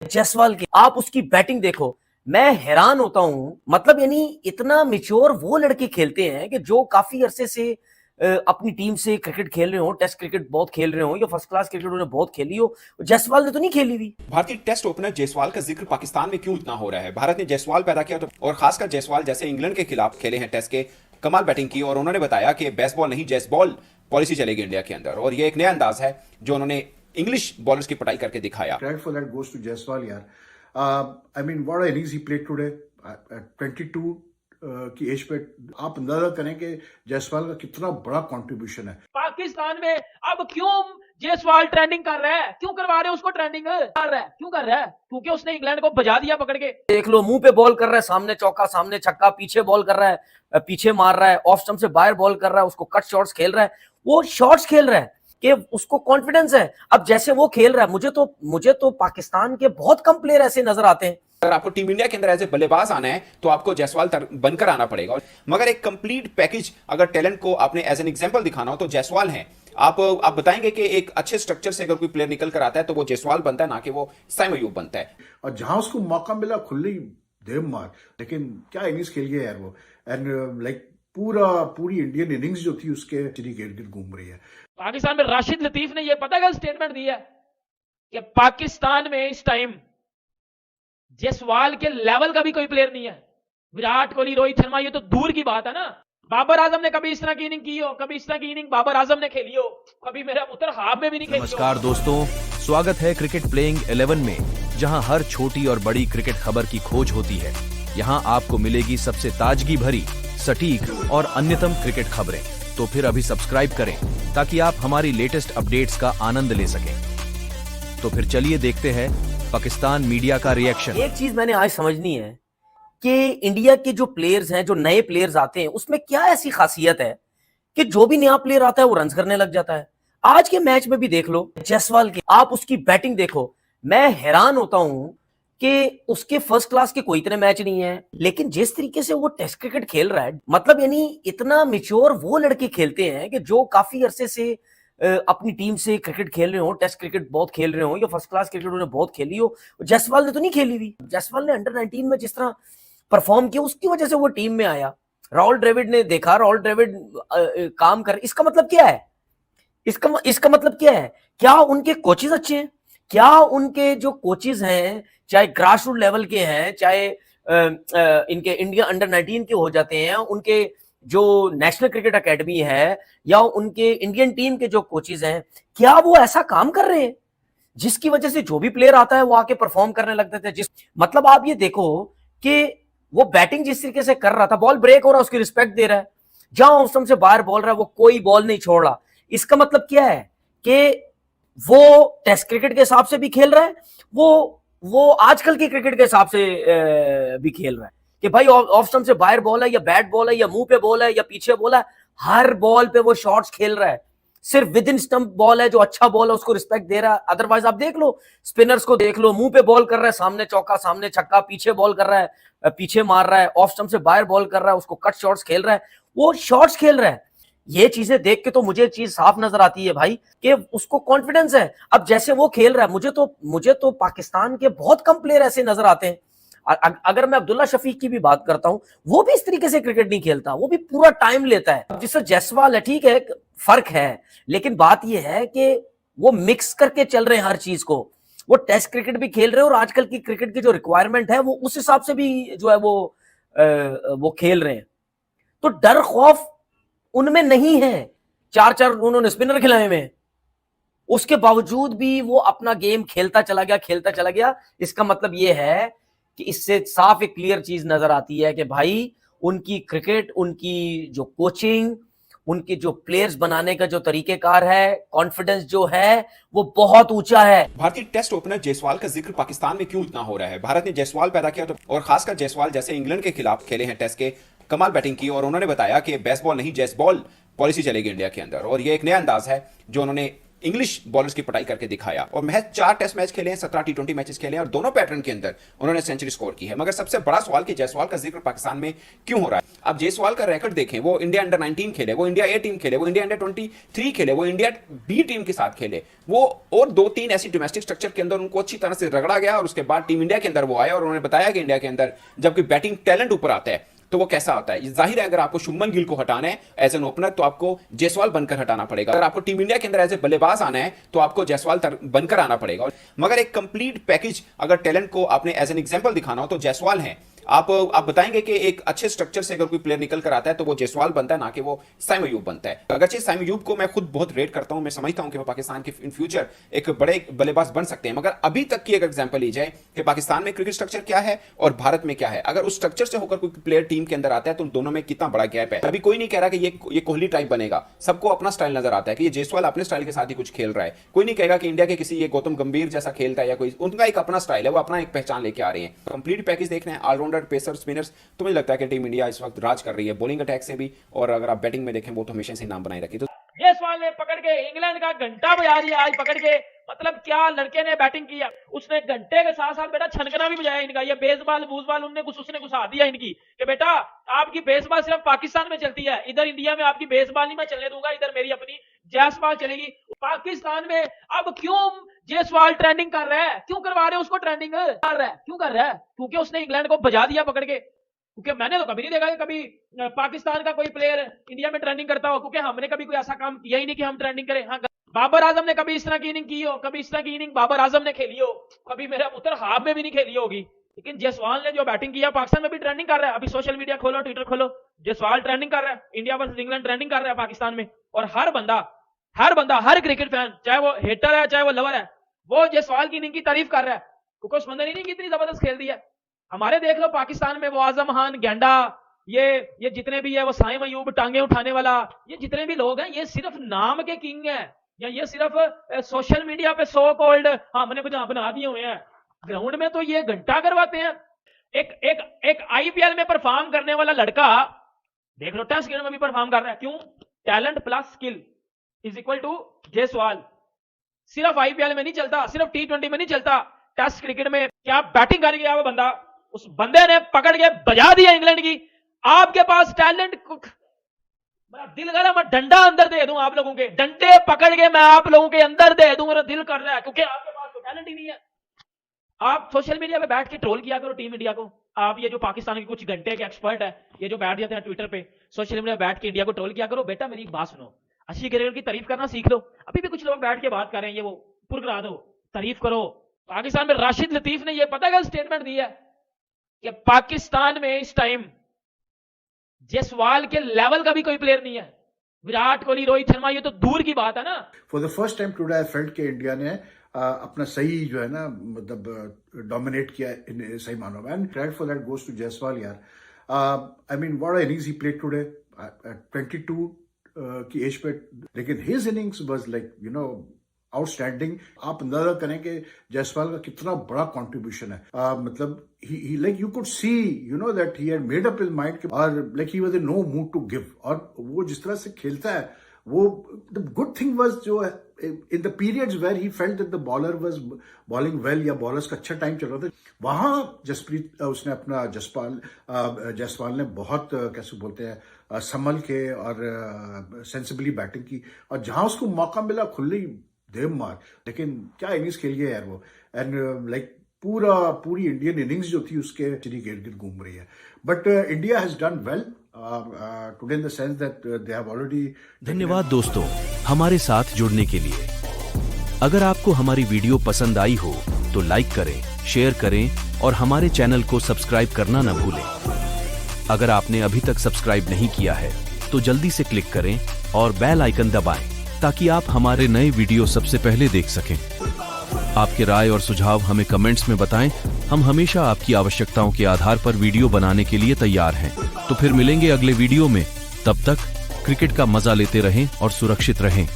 जायसवाल की आप उसकी बैटिंग देखो, मैं हैरान होता हूं। मतलब यानी इतना मिच्योर वो लड़के खेलते हैं कि जो काफी अरसे से अपनी टीम से क्रिकेट खेल रहे हो, टेस्ट क्रिकेट बहुत खेल रहे हो या फर्स्ट क्लास क्रिकेट उन्होंने बहुत खेली हो। जायसवाल ने तो नहीं खेली हुई। भारतीय टेस्ट ओपनर जायसवाल का जिक्र पाकिस्तान में क्यों इतना हो रहा है? भारत ने जायसवाल पैदा किया तो, और खासकर जायसवाल जैसे इंग्लैंड के खिलाफ खेले हैं टेस्ट के, कमाल बैटिंग की और उन्होंने बताया कि बेसबॉल नहीं जैसबॉल पॉलिसी चलेगी इंडिया के अंदर, और ये एक नया अंदाज है जो उन्होंने इंग्लिश बॉलर्स की पटाई करके दिखाया। Credit for that goes to Jaiswal, यार. I mean, what innings he played today at 22 की एज पे आप अंदाजा करें कि जायसवाल का कितना बड़ा कंट्रीब्यूशन है. पाकिस्तान में अब क्यों जायसवाल ट्रेंडिंग कर रहा है? क्यों करवा रहे हैं उसको ट्रेंडिंग कर रहा है? क्यों कर रहा है? क्योंकि उसने इंग्लैंड को बजा दिया पकड़ के। देख लो, मुंह पे बॉल कर रहा है, सामने चौका सामने छक्का, पीछे बॉल कर रहा है, पीछे मार रहा है, ऑफ स्टंप से बाहर बॉल कर रहा है, उसको कट शॉट्स खेल रहा है, वो शॉट्स खेल रहा है कि उसको कॉन्फिडेंस है। अब जैसे वो खेल रहा है, मुझे तो पाकिस्तान के बहुत कम प्लेयर ऐसे नजर आते हैं। अगर आपको टीम इंडिया के अंदर एज ए बल्लेबाज आना है तो आपको जायसवाल बनकर आना पड़ेगा, मगर एक कंप्लीट पैकेज अगर टैलेंट को आपने एज एन एग्जांपल दिखाना हो तो जायसवाल है। आप बताएंगे कि एक अच्छे स्ट्रक्चर से अगर कोई प्लेयर निकल कर आता है तो वो जायसवाल बनता है, ना कि वो साइम अयूब बनता है। और जहां उसको मौका मिला खुली देव मार, लेकिन क्या इनिंग्स खेल गया यार वो. एंड लाइक पूरी इंडियन इनिंग्स जो थी उसके इर्द गिर्द घूम रही है. पाकिस्तान में राशिद लतीफ ने यह पता क्या स्टेटमेंट दिया कि पाकिस्तान में इस टाइम जायसवाल के लेवल का भी कोई प्लेयर नहीं है। विराट कोहली, रोहित शर्मा, ये तो दूर की बात है ना। बाबर आजम ने कभी इस तरह की इनिंग की हो? कभी इस तरह की इनिंग बाबर आजम ने खेली हो? कभी मेरा पुत्र हाफ में भी नहीं खेली हो। नमस्कार दोस्तों, स्वागत है क्रिकेट प्लेइंग 11 में, जहां हर छोटी और बड़ी क्रिकेट खबर की खोज होती है। यहां आपको मिलेगी सबसे ताजगी भरी, सटीक और अन्यतम क्रिकेट खबरें। तो फिर अभी सब्सक्राइब करें ताकि आप हमारी लेटेस्ट अपडेट्स का आनंद ले सकें। तो फिर चलिए देखते हैं पाकिस्तान मीडिया का रिएक्शन। एक चीज मैंने आज समझनी है कि इंडिया के जो प्लेयर्स हैं, जो नए प्लेयर्स आते हैं, उसमें क्या ऐसी खासियत है कि जो भी नया प्लेयर आता है वो रन्स करने लग जाता है। आज के मैच में भी देख लो जायसवाल की, आप उसकी बैटिंग देखो, मैं हैरान होता हूं कि उसके फर्स्ट क्लास के कोई इतने मैच नहीं है, लेकिन जिस तरीके से वो टेस्ट क्रिकेट खेल रहा है, मतलब यानी इतना मिच्योर वो लड़के खेलते हैं कि जो काफी अरसे से अपनी टीम से क्रिकेट खेल रहे हो, टेस्ट क्रिकेट बहुत खेल रहे हो या फर्स्ट क्लास क्रिकेट उन्होंने बहुत खेली हो। जायसवाल ने तो नहीं खेली हुई। जायसवाल ने अंडर 19 में जिस तरह परफॉर्म किया, उसकी वजह से वो टीम में आया। राहुल द्रविड़ ने देखा, राहुल द्रविड़ काम कर, इसका मतलब क्या है? इसका मतलब क्या है? क्या उनके कोचेज अच्छे हैं? क्या उनके जो कोचेज हैं, चाहे ग्रास रूट लेवल के हैं, चाहे इनके इंडिया अंडर 19 के हो जाते हैं, उनके जो नेशनल क्रिकेट एकेडमी है या उनके इंडियन टीम के जो कोचेज हैं, क्या वो ऐसा काम कर रहे हैं जिसकी वजह से जो भी प्लेयर आता है वो आके परफॉर्म करने लगते थे? मतलब आप ये देखो कि वो बैटिंग जिस तरीके से कर रहा था, बॉल ब्रेक हो रहा है, उसकी रिस्पेक्ट दे रहा है, जहां उस से बाहर बॉल रहा है वो कोई बॉल नहीं छोड़ रहा। इसका मतलब क्या है कि वो टेस्ट क्रिकेट के हिसाब से भी खेल रहा है, वो आजकल के क्रिकेट के हिसाब से भी खेल रहा है कि भाई ऑफ स्टंप से बाहर बॉल है या बैट बॉल है या मुंह पे बॉल है या पीछे बॉल है, हर बॉल पे वो शॉट्स खेल रहा है। सिर्फ विद इन स्टंप बॉल है जो अच्छा बॉल है उसको रिस्पेक्ट दे रहा है। अदरवाइज आप देख लो, स्पिनर्स को देख लो, मुंह पे बॉल कर रहा है, सामने चौका सामने छक्का, पीछे बॉल कर रहा है, पीछे मार रहा है, ऑफ स्टंप से बाहर बॉल कर रहा है, उसको कट शॉट्स खेल रहा है, वो शॉट्स खेल रहा है। ये चीजें देख के तो मुझे चीज साफ नजर आती है भाई कि उसको कॉन्फिडेंस है। अब जैसे वो खेल रहा है, मुझे तो पाकिस्तान के बहुत कम प्लेयर ऐसे नजर आते हैं। अगर मैं अब्दुल्ला शफीक की भी बात करता हूं, वो भी इस तरीके से क्रिकेट नहीं खेलता, वो भी पूरा टाइम लेता है। जिससे जायसवाल है, ठीक है, फर्क है, लेकिन बात यह है कि वो मिक्स करके चल रहे हैं हर चीज को। वो टेस्ट क्रिकेट भी खेल रहे हैं और आजकल की क्रिकेट की जो रिक्वायरमेंट है वो उस हिसाब से भी जो है वो खेल रहे हैं। तो डर खौफ उनमें नहीं है। 4-4 उन्होंने स्पिनर खिलाए हुए हैं, उसके बावजूद भी वो अपना गेम खेलता चला गया। इसका मतलब ये है कि इससे साफ एक क्लियर चीज नजर आती है कि भाई उनकी क्रिकेट, उनकी जो कोचिंग, उनके जो प्लेयर्स बनाने का जो तरीकेकार है, कॉन्फिडेंस जो है वो बहुत ऊंचा है। भारतीय टेस्ट ओपनर जायसवाल का जिक्र पाकिस्तान में क्यों इतना हो रहा है? भारत ने जायसवाल पैदा किया तो, और खासकर जायसवाल जैसे इंग्लैंड के खिलाफ खेले हैं टेस्ट के, कमाल बैटिंग की और उन्होंने बताया कि बेसबॉल नहीं जैसबॉल पॉलिसी चलेगी इंडिया के अंदर, और ये एक नया अंदाज है जो उन्होंने इंग्लिश बॉलर्स की पटाई करके दिखाया और महज 4 टेस्ट मैच खेले हैं, 17 टी20 मैचेस खेले हैं और दोनों पैटर्न के अंदर उन्होंने सेंचुरी स्कोर की है। मगर सबसे बड़ा सवाल कि जायसवाल का जिक्र पाकिस्तान में क्यों हो रहा है। अब जायसवाल का रिकॉर्ड देखें, वो इंडिया अंडर 19 खेले, वो इंडिया ए टीम खेले, वो इंडिया अंडर 23 खेले, वो इंडिया बी टीम के साथ खेले, वो और 2-3 ऐसी डोमेस्टिक स्ट्रक्चर के अंदर उनको अच्छी तरह से रगड़ा गया और उसके बाद टीम इंडिया के अंदर वो आए और उन्होंने बताया कि इंडिया के अंदर जबकि बैटिंग टैलेंट ऊपर आता है तो वो कैसा होता है। जाहिर है अगर आपको शुभमन गिल को हटाना है एज एन ओपनर तो आपको जायसवाल बनकर हटाना पड़ेगा। अगर आपको टीम इंडिया के अंदर एज ए बल्लेबाज आना है तो आपको जायसवाल बनकर आना पड़ेगा। मगर एक कंप्लीट पैकेज अगर टैलेंट को आपने एज एन एग्जांपल दिखाना हो तो जायसवाल है। आप बताएंगे कि एक अच्छे स्ट्रक्चर से अगर कोई प्लेयर निकल कर आता है तो वो जायसवाल बनता है, ना कि वो साइम अयूब बनता है। अगरचे साइम अयूब को मैं खुद बहुत रेट करता हूं, मैं समझता हूं कि वो पाकिस्तान के इन फ्यूचर एक बड़े बल्लेबाज बन सकते हैं, मगर अभी तक की अगर एग्जांपल ली जाए कि पाकिस्तान में क्रिकेट स्ट्रक्चर क्या है और भारत में क्या है, अगर उस स्ट्रक्चर से होकर कोई प्लेयर टीम के अंदर आता है तो उन दोनों में कितना बड़ा गैप है। अभी कोई नहीं कह रहा कि ये कोहली टाइप बनेगा, सबको अपना स्टाइल नजर आता है कि ये जायसवाल अपने स्टाइल के साथ ही कुछ खेल रहा है। कोई नहीं कहेगा कि इंडिया के किसी ये गौतम गंभीर जैसा खेलता है या कोई, उनका एक अपना स्टाइल है, वो अपना एक पहचान लेके आ रहे हैं। कंप्लीट पैकेज देख रहे हैं, ऑलराउंडर, पेसर, स्पिनर्स, तो मुझे लगता है कि टीम इंडिया इस वक्त राज कर रही है बॉलिंग अटैक से भी, और अगर आप बैटिंग में देखें वो तो हमेशा से नाम बनाए रखी। तो जायसवाल ने पकड़ के इंग्लैंड का घंटा बजा दिया आज पकड़ के, मतलब क्या लड़के ने बैटिंग किया, उसने घंटे के साथ साथ बेटा छनकना भी बजाया इनका। ये बेसबॉल बूसबॉल उसने घुसा दिया इनकी कि बेटा आपकी बेसबॉल सिर्फ पाकिस्तान में चलती है, इधर इंडिया में आपकी बेसबॉल नहीं मैं चलने दूंगा, इधर मेरी अपनी जायसवाल चलेगी। पाकिस्तान में अब क्यों जायसवाल ट्रेंडिंग कर रहा है, क्यों करवा रहे हो उसको ट्रेंडिंग कर रहा है, क्यों कर रहा है? क्योंकि उसने इंग्लैंड को बजा दिया पकड़ के। क्योंकि मैंने तो कभी नहीं देखा कि कभी पाकिस्तान का कोई प्लेयर इंडिया में ट्रेंडिंग करता हो, क्योंकि हमने कभी कोई ऐसा काम किया ही नहीं कि हम ट्रेंडिंग करें। हाँ, बाबर आजम ने कभी इस तरह की इनिंग की हो, कभी इस तरह की इनिंग बाबर आजम ने खेली हो, कभी मेरा पुत्र हाफ में भी नहीं खेली होगी। लेकिन जायसवाल ने जो बैटिंग किया पाकिस्तान में भी ट्रेंडिंग कर रहा है। अभी सोशल मीडिया खोलो, ट्विटर खोलो, जायसवाल ट्रेंडिंग कर रहा है, इंडिया वर्सेस इंग्लैंड ट्रेंडिंग कर रहा है पाकिस्तान में। और हर बंदा हर क्रिकेट फैन, चाहे वो हेटर है चाहे वो लवर है, वो जायसवाल की इनिंग की तारीफ कर रहा है, क्योंकि उस बंदे ने इनिंग कितनी जबरदस्त खेल दी है। हमारे देख लो पाकिस्तान में वो आजम खान, गेंडा, ये जितने भी है, वो साइम अयूब टांगे उठाने वाला, ये जितने भी लोग हैं ये सिर्फ नाम के किंग हैं, या ये सिर्फ सोशल मीडिया पे सो कॉल्ड हमने बना दिए हुए हैं। ग्राउंड में तो ये घंटा करवाते हैं। एक आईपीएल में परफॉर्म करने वाला लड़का देख लो टेस्ट क्रिकेट में भी परफॉर्म कर रहा है। क्यों? Talent plus skill is equal to Jaiswal. सिर्फ आईपीएल में नहीं चलता, सिर्फ टी20 में नहीं चलता, टेस्ट क्रिकेट में क्या बैटिंग कर गया वो बंदा, उस बंदे ने पकड़ के बजा दिया इंग्लैंड की। आपके पास टैलेंट, मेरा दिल कर रहा है मैं डंडा अंदर दे दूं आप लोगों के, डंडे पकड़ के मैं आप लोगों के अंदर दे दूं, मेरा दिल कर रहा है, क्योंकि आपके पास तो टैलेंट ही नहीं है। आप सोशल मीडिया पे बैठ के ट्रोल किया करो टीम इंडिया को। आप ये जो पाकिस्तान के कुछ घंटे के एक्सपर्ट है, ये जो बैठ जाते हैं ट्विटर पे, सोशल मीडिया बैठ के इंडिया को ट्रोल किया करो। बेटा मेरी एक बात सुनो, अच्छी क्रिकेट की तारीफ करना सीख लो। अभी भी कुछ लोग बैठ के बात कर रहे हैं, ये वो पुरकरा दो, तारीफ करो। पाकिस्तान में राशिद लतीफ ने ये पता क्या स्टेटमेंट दी है कि पाकिस्तान में इस टाइम जायसवाल के लेवल का भी कोई प्लेयर नहीं है। विराट कोहली, रोहित शर्मा, ये तो दूर की बात है ना। For the first time today I felt के इंडिया ने अपना सही जो है ना मतलब डोमिनेट किया इन सही मानो में, and credit for that goes to Jaiswal यार। I mean what innings he played today 22 की एज पे, लेकिन his innings was like you know outstanding. आप अंदाजा करें कि जायसवाल का कितना बड़ा कंट्रीब्यूशन है। मतलब he like you could see you know that he had made up his mind और like he was in no mood to give, और वो जिस तरह से खेलता है वो the good thing was जो in the periods where he felt that the bowler was bowling well या bowlers का अच्छा टाइम चल रहा था, वहां जसप्रीत उसने अपना जायसवाल ने बहुत कैसे बोलते हैं संभल के और सेंसिबली बैटिंग की, और जहां उसको मौका मिला खुले देव मार। लेकिन क्या इनिंग्स खेली है यार वो, एंड लाइक पूरी इंडियन इनिंग्स जो थी उसके गिर्द गिर्द घूम रही है। But India has done well today in the sense that they have already. धन्यवाद दोस्तों हमारे साथ जुड़ने के लिए। अगर आपको हमारी वीडियो पसंद आई हो तो लाइक करें, शेयर करें और हमारे चैनल को सब्सक्राइब करना न भूलें। अगर आपने अभी तक सब्सक्राइब नहीं किया है तो जल्दी से क्लिक करें और बेल आइकन दबाएं ताकि आप हमारे नए वीडियो सबसे पहले देख सकें। आपके राय और सुझाव हमें कमेंट्स में बताएं। हम हमेशा आपकी आवश्यकताओं के आधार पर वीडियो बनाने के लिए तैयार हैं। तो फिर मिलेंगे अगले वीडियो में, तब तक क्रिकेट का मजा लेते रहें और सुरक्षित रहें।